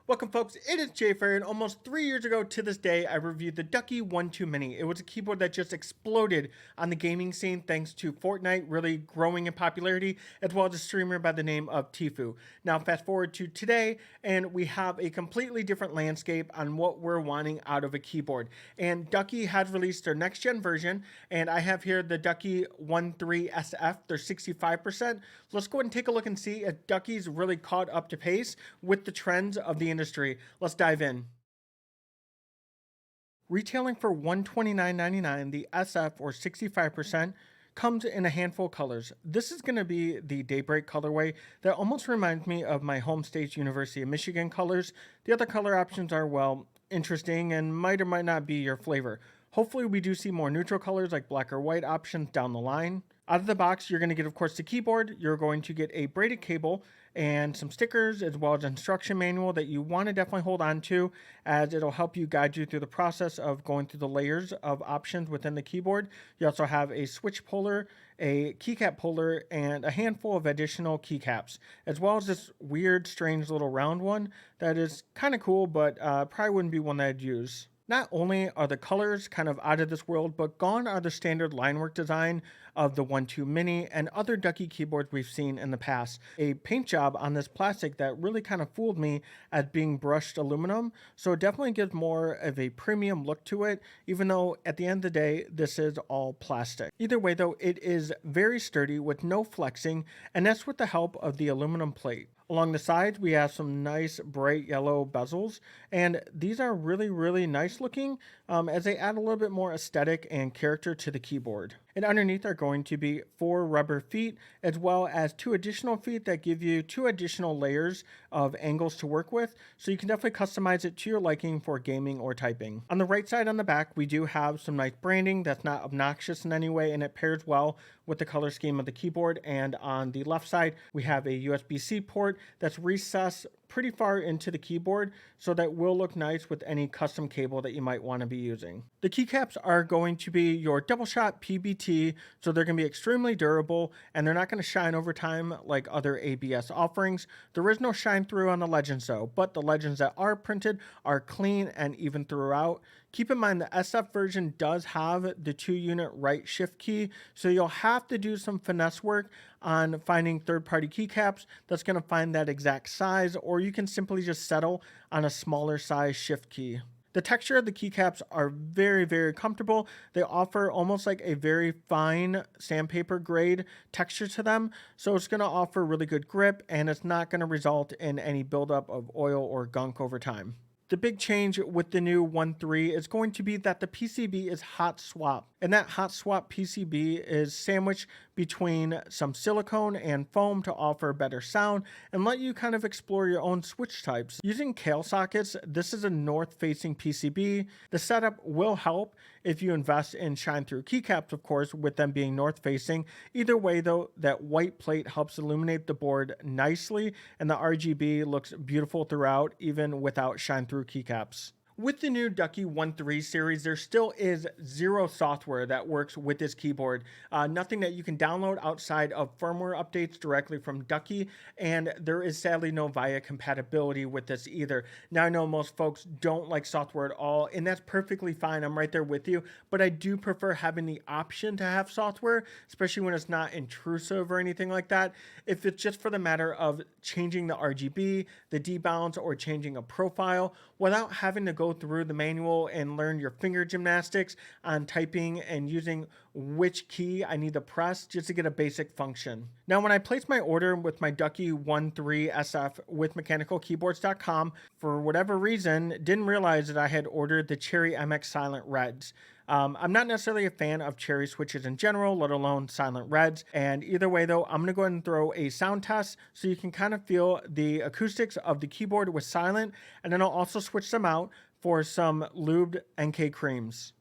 Welcome folks, it is Jay Fair, and almost 3 years ago to this day, I reviewed the Ducky 1-2 Mini. It was a keyboard that just exploded on the gaming scene thanks to Fortnite really growing in popularity, as well as a streamer by the name of Tfue. Now fast forward to today, and we have a completely different landscape on what we're wanting out of a keyboard. And Ducky has released their next gen version, and I have here the Ducky 1.3 SF, they're 65%. Let's go ahead and take a look and see if Ducky's really caught up to pace with the trends of the industry. Let's dive in. Retailing for $129.99, the SF or 65% comes in a handful of colors. This is going to be the Daybreak colorway that almost reminds me of my home state University of Michigan colors. The other color options are, well, interesting and might or might not be your flavor. Hopefully we do see more neutral colors like black or white options down the line. Out of the box, you're going to get, of course, the keyboard. You're going to get a braided cable and some stickers, as well as an instruction manual that you want to definitely hold on to, as it'll help you guide you through the process of going through the layers of options within the keyboard. You also have a switch puller, a keycap puller, and a handful of additional keycaps, as well as this weird, strange little round one that is kind of cool, but probably wouldn't be one that I'd use. Not only are the colors kind of out of this world, but gone are the standard linework design of the 1-2 Mini and other Ducky keyboards we've seen in the past. A paint job on this plastic that really kind of fooled me as being brushed aluminum, so it definitely gives more of a premium look to it, even though at the end of the day, this is all plastic. Either way though, it is very sturdy with no flexing, and that's with the help of the aluminum plate. Along the sides, we have some nice bright yellow bezels, and these are really nice looking as they add a little bit more aesthetic and character to the keyboard. And underneath are going to be 4 rubber feet, as well as 2 additional feet that give you 2 additional layers of angles to work with, so you can definitely customize it to your liking for gaming or typing. On the right side on the back, we do have some nice branding that's not obnoxious in any way, and it pairs well with the color scheme of the keyboard. And on the left side, we have a USB-C port that's recessed pretty far into the keyboard, so that will look nice with any custom cable that you might want to be using. The keycaps are going to be your double shot PBT, so they're going to be extremely durable and they're not going to shine over time like other ABS offerings. There is no shine through on the legends though, but the legends that are printed are clean and even throughout. Keep in mind the SF version does have the 2-unit right shift key, so you'll have to do some finesse work on finding third-party keycaps that's going to find that exact size, or you can simply just settle on a smaller size shift key. The texture of the keycaps are very comfortable. They offer almost like a very fine sandpaper grade texture to them, so it's going to offer really good grip, and it's not going to result in any buildup of oil or gunk over time. The big change with the new 1.3 is going to be that the PCB is hot swap, and that hot swap PCB is sandwiched between some silicone and foam to offer better sound and let you kind of explore your own switch types. Using Kale sockets, this is a north-facing PCB. The setup will help if you invest in shine-through keycaps, of course, with them being north-facing. Either way, though, that white plate helps illuminate the board nicely, and the RGB looks beautiful throughout, even without shine-through keycaps. With the new Ducky 1.3 series, there still is zero software that works with this keyboard. Nothing that you can download outside of firmware updates directly from Ducky, and there is sadly no VIA compatibility with this either. Now, I know most folks don't like software at all, and that's perfectly fine. I'm right there with you, but I do prefer having the option to have software, especially when it's not intrusive or anything like that. If it's just for the matter of changing the RGB, the debounce, or changing a profile without having to go through the manual and learn your finger gymnastics on typing and using which key I need to press just to get a basic function. Now, when I placed my order with my Ducky 1.3 SF with mechanicalkeyboards.com, for whatever reason, didn't realize that I had ordered the Cherry MX Silent Reds. I'm not necessarily a fan of cherry switches in general, let alone silent reds. And either way though, I'm going to go ahead and throw a sound test so you can kind of feel the acoustics of the keyboard with silent. And then I'll also switch them out for some lubed NK creams.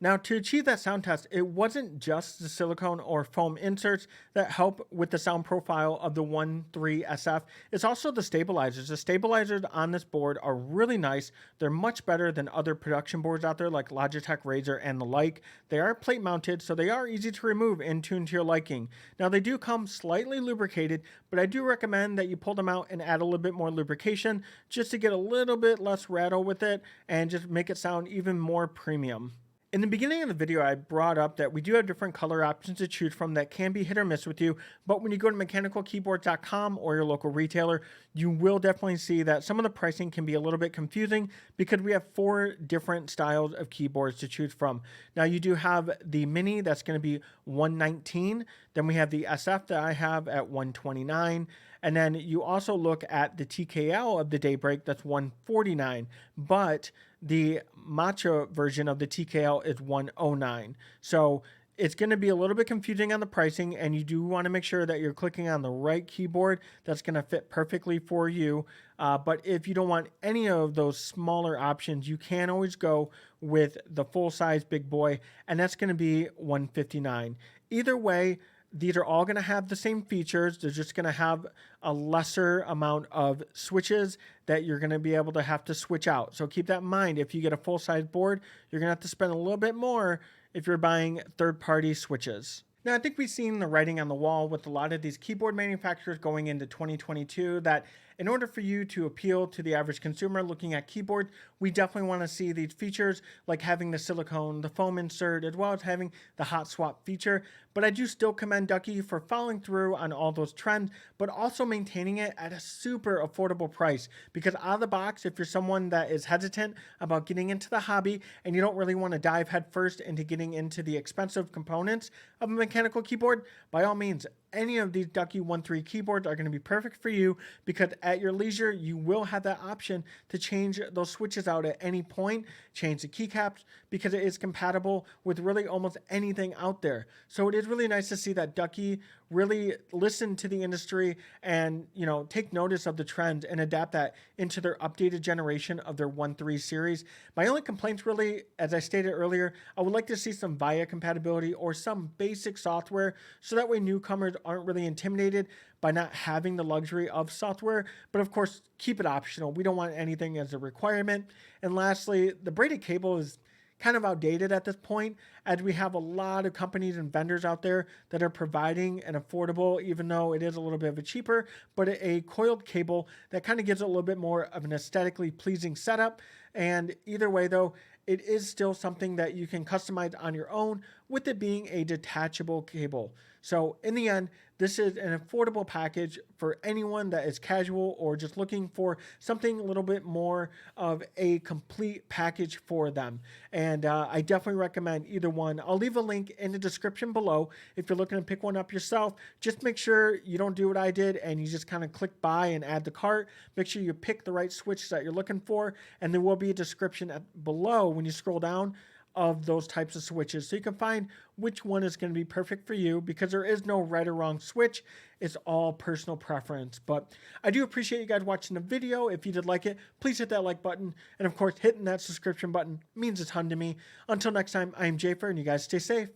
Now, to achieve that sound test, it wasn't just the silicone or foam inserts that help with the sound profile of the 1.3 SF. It's also the stabilizers. The stabilizers on this board are really nice. They're much better than other production boards out there like Logitech Razor and the like. They are plate mounted, so they are easy to remove and tune to your liking. Now, they do come slightly lubricated, but I do recommend that you pull them out and add a little bit more lubrication just to get a little bit less rattle with it and just make it sound even more premium. In the beginning of the video, I brought up that we do have different color options to choose from that can be hit or miss with you. But when you go to mechanicalkeyboards.com or your local retailer, you will definitely see that some of the pricing can be a little bit confusing because we have 4 different styles of keyboards to choose from. Now, you do have the Mini, that's going to be $119. Then we have the SF that I have at $129. And then you also look at the TKL of the Daybreak, that's $149. But the Matcha version of the TKL is $109. So it's going to be a little bit confusing on the pricing, and you do want to make sure that you're clicking on the right keyboard that's going to fit perfectly for you. But if you don't want any of those smaller options, you can always go with the full-size big boy, and that's going to be $159. Either way, these are all going to have the same features. They're just going to have a lesser amount of switches that you're going to be able to have to switch out. So keep that in mind. If you get a full-size board, you're going to have to spend a little bit more if you're buying third-party switches. Now, I think we've seen the writing on the wall with a lot of these keyboard manufacturers going into 2022 that in order for you to appeal to the average consumer looking at keyboard, we definitely want to see these features like having the silicone, the foam insert, as well as having the hot swap feature. But I do still commend Ducky for following through on all those trends, but also maintaining it at a super affordable price. Because out of the box, if you're someone that is hesitant about getting into the hobby and you don't really want to dive headfirst into getting into the expensive components of a mechanical keyboard, by all means, any of these Ducky 1.3 keyboards are going to be perfect for you because at your leisure, you will have that option to change those switches out at any point, change the keycaps because it is compatible with really almost anything out there. So it is really nice to see that Ducky really listen to the industry and, take notice of the trends and adapt that into their updated generation of their 1.3 series. My only complaints really, as I stated earlier, I would like to see some VIA compatibility or some basic software so that way newcomers aren't really intimidated by not having the luxury of software, but of course, keep it optional. We don't want anything as a requirement. And lastly, the braided cable is kind of outdated at this point, as we have a lot of companies and vendors out there that are providing an affordable, even though it is a little bit of a cheaper, but a coiled cable that kind of gives it a little bit more of an aesthetically pleasing setup. And either way though, it is still something that you can customize on your own with it being a detachable cable. So in the end, this is an affordable package for anyone that is casual or just looking for something a little bit more of a complete package for them. And I definitely recommend either one. I'll leave a link in the description below if you're looking to pick one up yourself. Just make sure you don't do what I did and you just kind of click buy and add to cart. Make sure you pick the right switch that you're looking for, and there will be a description below when you scroll down of those types of switches so you can find which one is going to be perfect for you, because there is no right or wrong switch. It's all personal preference. But I do appreciate you guys watching the video. If you did like it, please hit that like button, and of course hitting that subscription button means a ton to me. Until next time, I am Jafer, and you guys stay safe.